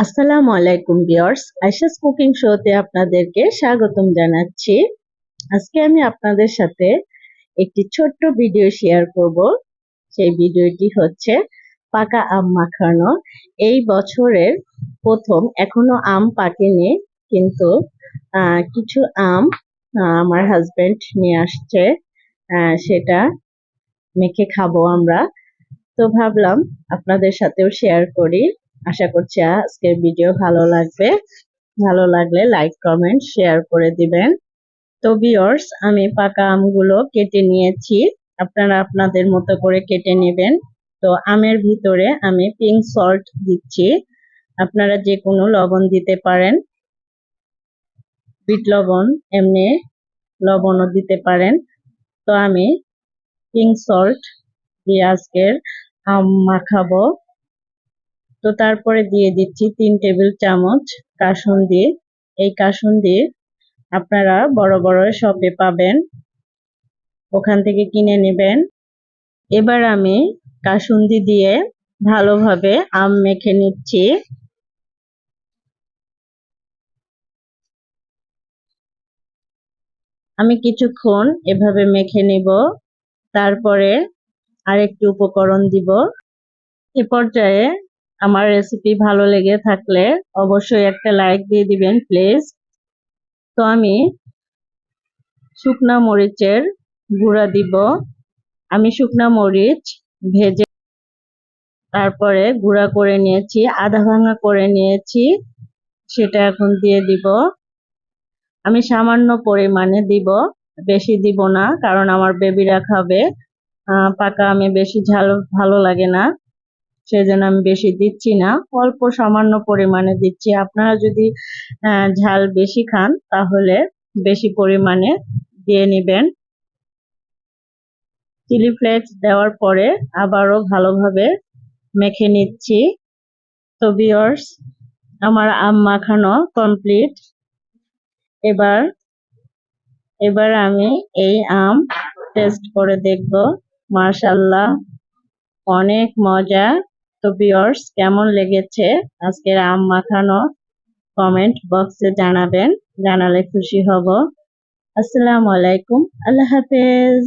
আসসালামু আলাইকুম viewers, Ayesha's cooking শোতে আপনাদেরকে স্বাগতম জানাচ্ছি। আজকে আমি আপনাদের সাথে একটি ছোট্ট ভিডিও শেয়ার করব। সেই ভিডিওটি হচ্ছে পাকা আম মাখানো। এই বছরের প্রথম, এখনো আম পাকেনি, কিন্তু কিছু আম আমার হাজবেন্ড নিয়ে আসছে। সেটা মেখে খাবো আমরা। তো ভাবলাম আপনাদের সাথেও শেয়ার করি। আশা করছি আজকের ভিডিও ভালো লাগবে। ভালো লাগলে লাইক, কমেন্ট, শেয়ার করে দিবেন। তো ভিউয়ার্স, আমি পাকা আমগুলো কেটে নিয়েছি। আপনারা আপনাদের মতো করে কেটে নেবেন। তো আমের ভিতরে আমি পিঙ্ক সল্ট দিচ্ছি। আপনারা যে কোনো লবণ দিতে পারেন, বিট লবণ, এমনি লবণও দিতে পারেন। তো আমি পিঙ্ক সল্ট দিয়ে আজকের আম মাখাবো। তো তারপরে দিয়ে দিচ্ছি 3 টেবিল চামচ কাসুন্দি। এই কাসুন্দি আপনারা বড় বড় শপে পাবেন, ওখান থেকে কিনে নেবেন। এবার আমি কাসুন্দি দিয়ে ভালোভাবে আম মেখে নিচ্ছি। আমি কিছুক্ষণ এভাবে মেখে নিব। তারপরে আরেকটু উপকরণ দিব। এ পর্যায়ে আমার রেসিপি ভালো লেগে থাকলে অবশ্যই একটা লাইক দিয়ে দিবেন প্লিজ। তো আমি শুকনা মরিচের গুঁড়া দিব। আমি শুকনা মরিচ ভেজে তারপরে গুঁড়া করে নিয়েছি, আধা ভাঙা করে নিয়েছি, সেটা এখন দিয়ে দিব। আমি সামান্য পরিমাণে দিব, বেশি দিব না, কারণ আমার বেবিরা খাবে। পাকা আমি বেশি ঝাল ভালো লাগে না, সেজন্য আমি বেশি দিচ্ছি না, অল্প সামান্য পরিমাণে দিচ্ছি। আপনারা যদি ঝাল বেশি খান তাহলে বেশি পরিমাণে দিয়ে নেবেন। চিলি ফ্লেক্স দেওয়ার পরে আবারও ভালোভাবে মেখে নিচ্ছি। তো ভিউয়ার্স, আমার আম মাখানো কমপ্লিট। এবার এবার আমি এই আম টেস্ট করে দেখব। মাশাআল্লাহ, অনেক মজা। তো ভিউয়ার্স, কেমন লেগেছে আজকের আম মাখানো কমেন্ট বক্সে জানাবেন, জানালে খুশি হব। আসসালামু আলাইকুম, আল্লাহ হাফেজ।